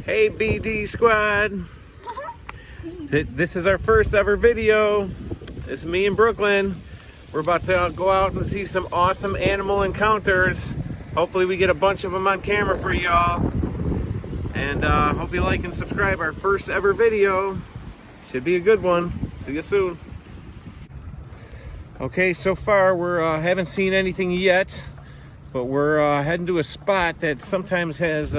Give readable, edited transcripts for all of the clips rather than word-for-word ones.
Hey BD squad, this is our first ever video. It's me in Brooklyn. We're about to go out and see some awesome animal encounters. Hopefully we get a bunch of them on camera for y'all. And hope you like and subscribe. Our first ever video. Should be a good one. See you soon. Okay, so far we're haven't seen anything yet, but we're heading to a spot that sometimes has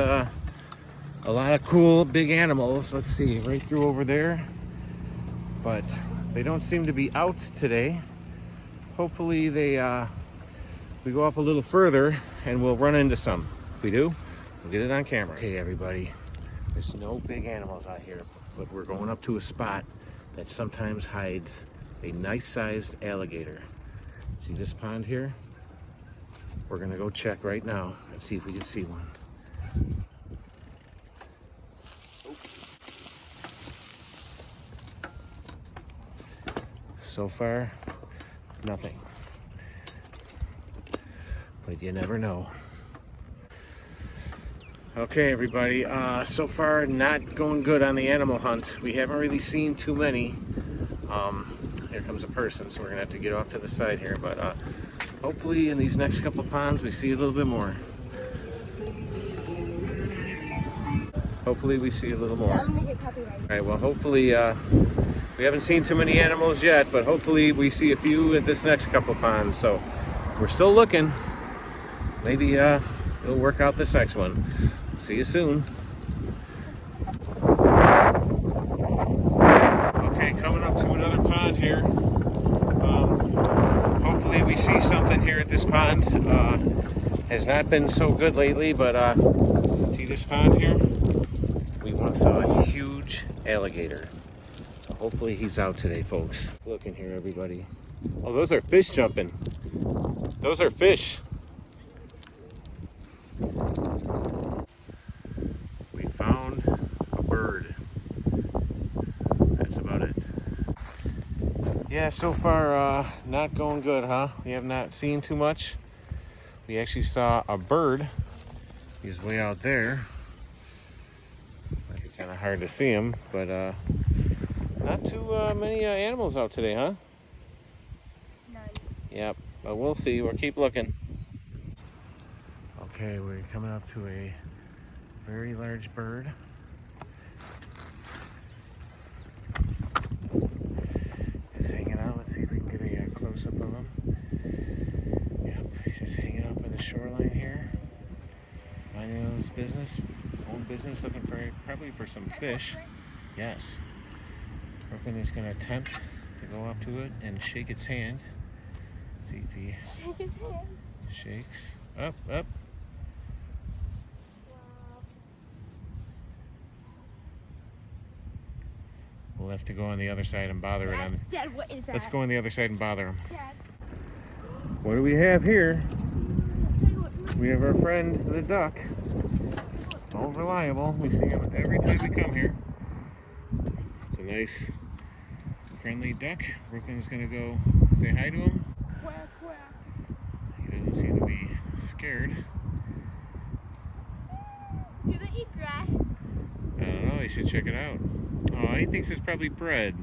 a lot of cool big animals. Let's see, right through over there, but they don't seem to be out today. Hopefully we go up a little further and we'll run into some. If we do, we'll get it on camera. Okay everybody, there's no big animals out here, but we're going up to a spot that sometimes hides a nice sized alligator. See this pond here? We're gonna go check right now and see if we can see one. So far, nothing. But you never know. Okay, everybody. So far, not going good on the animal hunt. We haven't really seen too many. Here comes a person, so we're gonna have to get off to the side here. But hopefully, in these next couple ponds, we see a little bit more. Hopefully, we see a little more. I'm gonna get copyrighted. All right. Well, hopefully. We haven't seen too many animals yet, but hopefully we see a few at this next couple ponds. So we're still looking. Maybe it'll work out this next one. See you soon. Okay, coming up to another pond here. Hopefully we see something here at this pond. Has not been so good lately, but see this pond here? We once saw a huge alligator. Hopefully he's out today, folks. Look in here, everybody. Oh, those are fish jumping. Those are fish. We found a bird. That's about it. Yeah, so far, not going good, huh? We have not seen too much. We actually saw a bird. He's way out there. Might be kind of hard to see him, but not too many animals out today, huh? None. Yep, but we'll see. We'll keep looking. Okay, we're coming up to a very large bird. He's hanging out. Let's see if we can get a close-up of him. Yep, he's just hanging out by the shoreline here. Minding his business, own business, looking for probably for some fish. Yes. Brooklyn is going to attempt to go up to it and shake its hand. See if he Shake his hand. shakes. Up, up. Wow. We'll have to go on the other side and bother it on. Dad, what is that? Let's go on the other side and bother him. Dad. What do we have here? We have our friend the duck. All reliable. We see him every time we come here. It's a nice, friendly duck. Brooklyn's gonna go say hi to him. Quack, quack. He doesn't seem to be scared. Do they eat grass? I don't know. You should check it out. Oh, he thinks it's probably bread.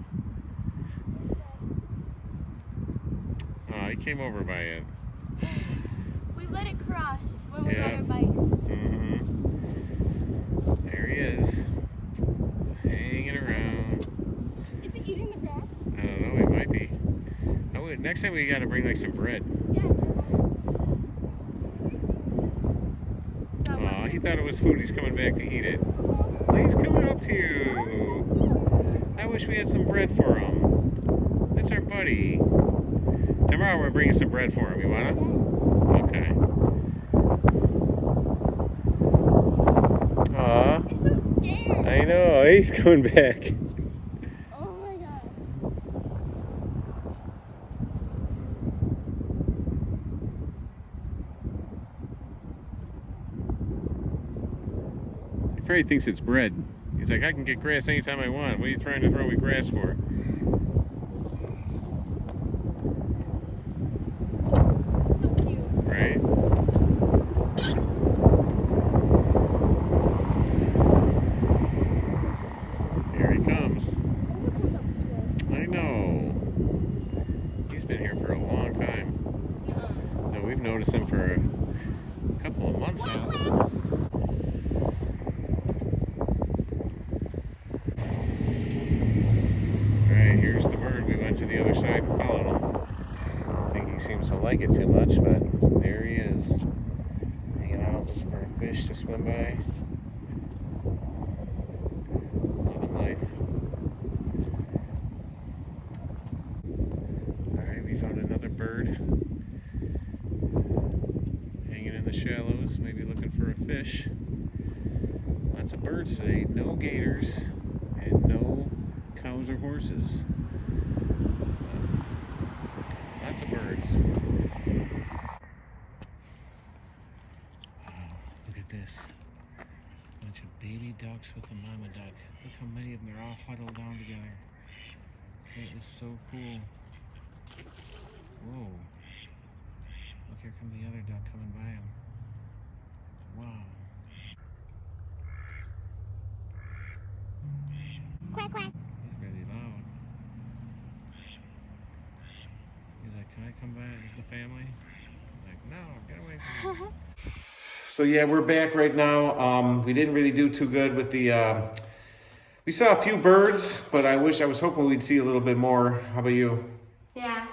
Oh, he came over by it. We let it cross when we Yeah. ride our bikes. Mm-hmm. There he is. Just hanging around. Is it eating the grass? I don't know. He might be. Next time we got to bring like some bread. Yeah. Oh, he thought it was food. He's coming back to eat it. He's coming up to you. I wish we had some bread for him. That's our buddy. Tomorrow we're bringing some bread for him. You want it? Okay. Aw. It's so scared. I know. He's coming back. Oh my god. He probably thinks it's bread. He's like, I can get grass anytime I want. What are you trying to throw me grass for? So cute. Right? Lots of birds today. No gators and no cows or horses. Lots of birds. Wow, look at this. Bunch of baby ducks with a mama duck. Look how many of them are all huddled down together. That is so cool. Whoa. Look, here comes the other duck coming by him. Wow. Quack, quack. He's really loud. He's like, can I come by with the family? I'm like, no, get away from me. So yeah, we're back right now. We didn't really do too good with the, we saw a few birds, but I was hoping we'd see a little bit more. How about you? Yeah.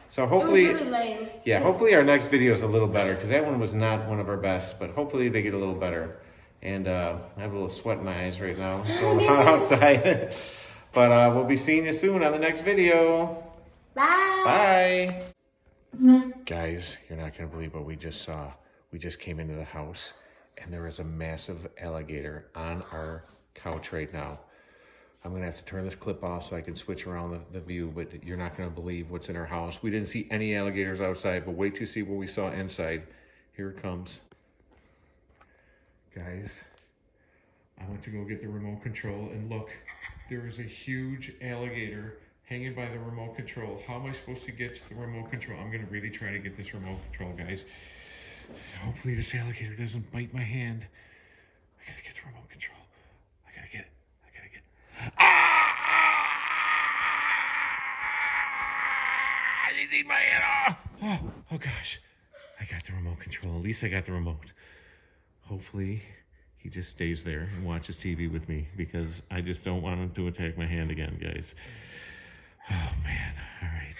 So hopefully, It was really lame. yeah, hopefully our next video is a little better, because that one was not one of our best, but hopefully they get a little better. And I have a little sweat in my eyes right now, so I'm hot outside. But we'll be seeing you soon on the next video. Bye. Bye. Guys, you're not going to believe what we just saw. We just came into the house, and there is a massive alligator on our couch right now. I'm going to have to turn this clip off so I can switch around the view, but you're not going to believe what's in our house. We didn't see any alligators outside, but wait to see what we saw inside. Here it comes. Guys, I went to go get the remote control, and look, there is a huge alligator hanging by the remote control. How am I supposed to get to the remote control? I'm going to really try to get this remote control, guys. Hopefully this alligator doesn't bite my hand. I got to get the remote control. I got to get it. He's eating my hand. Oh gosh. I got the remote control. At least I got the remote. Hopefully he just stays there and watches TV with me, because I just don't want him to attack my hand again, guys. Oh man. All right.